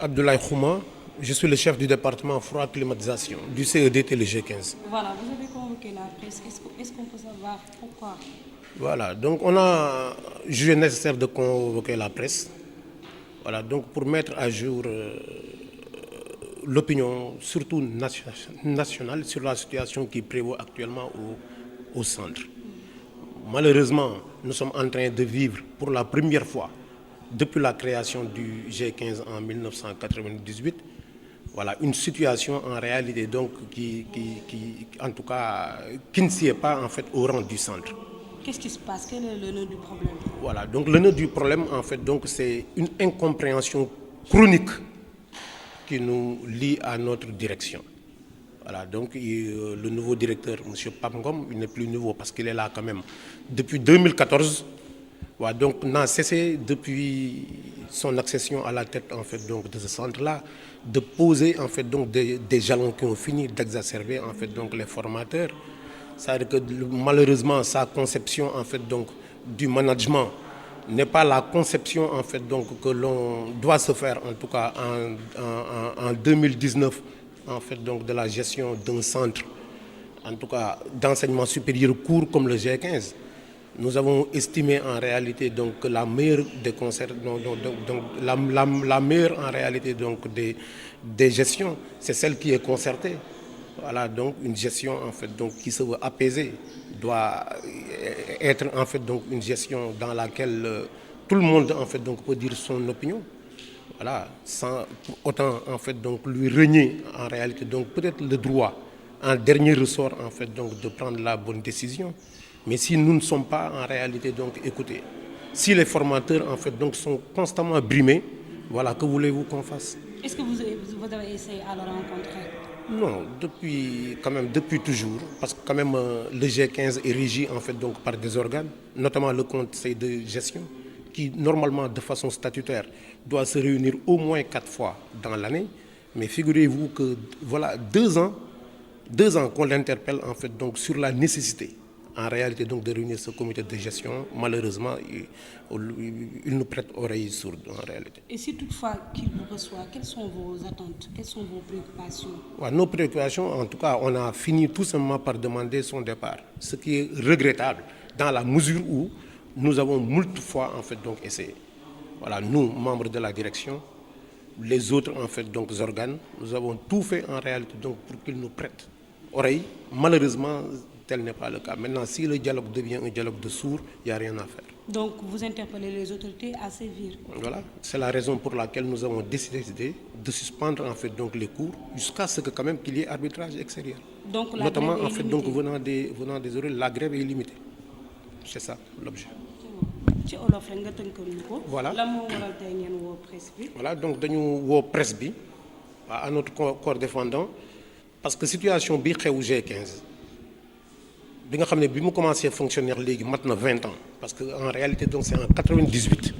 Abdoulaye Khouma, je suis le chef du département froid climatisation du CEDT le G15. Voilà, vous avez convoqué la presse. Est-ce qu'on peut savoir pourquoi? Voilà, donc on a jugé nécessaire de convoquer la presse. Voilà, donc pour mettre à jour l'opinion, surtout nationale, sur la situation qui prévaut actuellement au centre. Malheureusement, nous sommes en train de vivre pour la première fois depuis la création du G15 en 1998, voilà, une situation en réalité donc en tout cas, qui ne sied pas en fait au rang du centre. Qu'est-ce qui se passe? Quel est le nœud du problème? Voilà, donc le nœud du problème en fait donc c'est une incompréhension chronique qui nous lie à notre direction. Voilà, donc le nouveau directeur, M. Pape Ngom, il n'est plus nouveau parce qu'il est là quand même depuis 2014. Voilà, donc n'a cessé depuis son accession à la tête en fait donc de ce centre-là de poser en fait donc des jalons qui ont fini d'exacerber en fait donc les formateurs. C'est-à-dire que malheureusement sa conception en fait donc du management n'est pas la conception en fait donc que l'on doit se faire en tout cas en 2019 en fait donc de la gestion d'un centre en tout cas d'enseignement supérieur court comme le G15. Nous avons estimé en réalité donc que la meilleure des concerts, la meilleure en réalité donc des gestions, c'est celle qui est concertée. Voilà, donc une gestion en fait donc qui se veut apaisée doit être en fait donc une gestion dans laquelle tout le monde en fait donc peut dire son opinion. Voilà, sans pour autant en fait donc lui renier en réalité donc peut-être le droit en dernier ressort en fait donc de prendre la bonne décision. Mais si nous ne sommes pas en réalité donc écoutés, si les formateurs en fait donc sont constamment brimés, voilà, que voulez-vous qu'on fasse? Est-ce que vous avez essayé à le rencontrer? Non, depuis toujours, parce que quand même le G15 est régi en fait donc par des organes, notamment le conseil de gestion, qui normalement de façon statutaire doit se réunir au moins 4 fois dans l'année. Mais figurez-vous que voilà 2 ans qu'on l'interpelle en fait donc sur la nécessité en réalité donc de réunir ce comité de gestion. Malheureusement, il nous prête oreille sourde en réalité. Et si toutefois qu'il vous reçoit, quelles sont vos attentes? Quelles sont vos préoccupations? Ouais, nos préoccupations, en tout cas, on a fini tout simplement par demander son départ, ce qui est regrettable dans la mesure où nous avons moult fois en fait donc essayé. Voilà, nous, membres de la direction, les autres en fait donc organes, nous avons tout fait en réalité donc pour qu'ils nous prêtent oreille. Malheureusement, tel n'est pas le cas. Maintenant, si le dialogue devient un dialogue de sourds, il n'y a rien à faire. Donc vous interpellez les autorités à sévir. Voilà, c'est la raison pour laquelle nous avons décidé de suspendre en fait donc les cours jusqu'à ce que quand même qu'il y ait arbitrage extérieur. Donc la Notamment grève est en fait limitée. donc venant des horaires, la grève est limitée. C'est ça l'objet. ci olof rek nga tënkal ñu ko. Voilà. lan moo waral tey ngeen woo presse bi. Voilà, donc dañu woo presse bi à notre corps défendant parce que situation bi xew G15 bi nga xam ne bi mu commencé fonctionner léegi mat na 20 ans parce que en réalité donc c'est en 98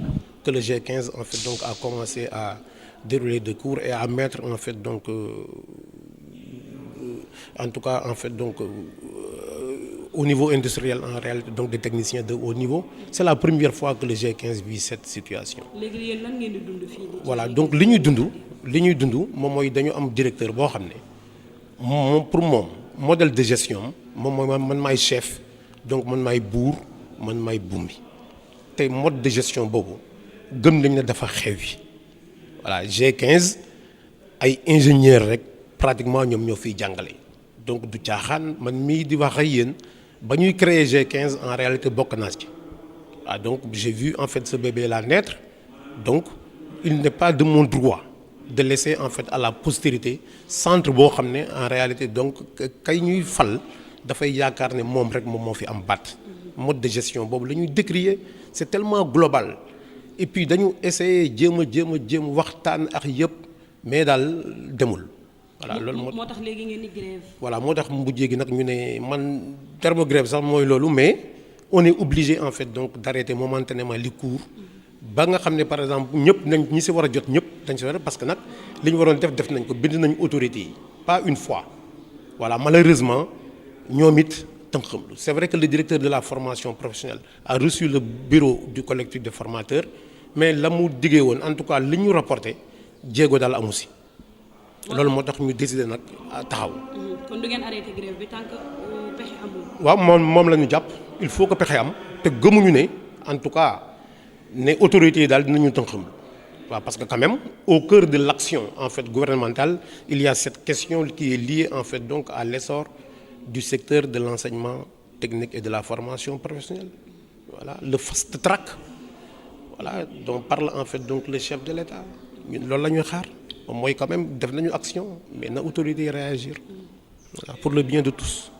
que le G15 en fait donc a commencé à dérouler des cours et à mettre en fait donc en tout cas en fait donc au niveau industriel en réalité donc des techniciens de haut niveau. C'est la première fois que le G15 vit cette situation. léegi yéen lan ngeen di dund fii nii. Voilà, donc li ñuy dund moom mooy dañu am directeur boo xam ne moom pour moom modèle de gestion moom mooy man maay chef donc man maay buur man maay bumbi te mode de gestion boobu gëm nañ ne dafa xewi. Voilà, G15 ay ingénieurs rek pratiquement ñoom ñoo fiy jàngale donc du caaxaan man mii di wax ak yéen ba ñuy créer G15 en réalité bokk naa ci. Ah, donc j'ai vu en fait ce bébé là naître, donc il n'est pas de mon droit de laisser en fait à la postérité centre boo xam ne en réalité donc kay ñuy fal dafay yaakaar ne moom rek moom moo fi am baat. Mode de gestion boobu la ñuy décrier c'est tellement global et puis dañu essayer jéem waxtaan ak yëpp mais daal demul. Voilà, loolu moo tax léegi ngeen di grève. voilà moo tax mujjee gi nag ñu ne man terme grève sax mooy loolu mais on est obligé en fait donc d'arrêter momentanément les cours ba nga xam ne par exemple ñëpp nañ ñi si war a jot ñëpp dañ si war a parce que nag li ñu waroon def nañ ko bind nañ autorités yi pas une fois. Voilà, malheureusement ñoom it tënk-xamlu. C'est vrai que le directeur de la formation professionnelle a reçu le bureau du collectif des formateurs mais la mu diggee woon en tout cas li ñu rapporté jéego daal amu si loolu moo tax ñu décider nag taxaw. kon du ngeen arrêté grève bi tant que pexe amul. waaw moom la ñu jàpp il faut que pexe am te gëmuñu ne en tout cas ne autorités yi daal dinañu tënk. waaw parce que quand même au cœur de l'action en fait gouvernementale il y a cette question qui est liée en fait donc à l'essor du secteur de l'enseignement technique et de la formation professionnelle. Voilà le fast track voilà dont parle en fait donc le chef de l'État ñun loolu la ñuy xaar mooy quand même def nañu action mais na autorités yi réagir voilà pour le bien de tous.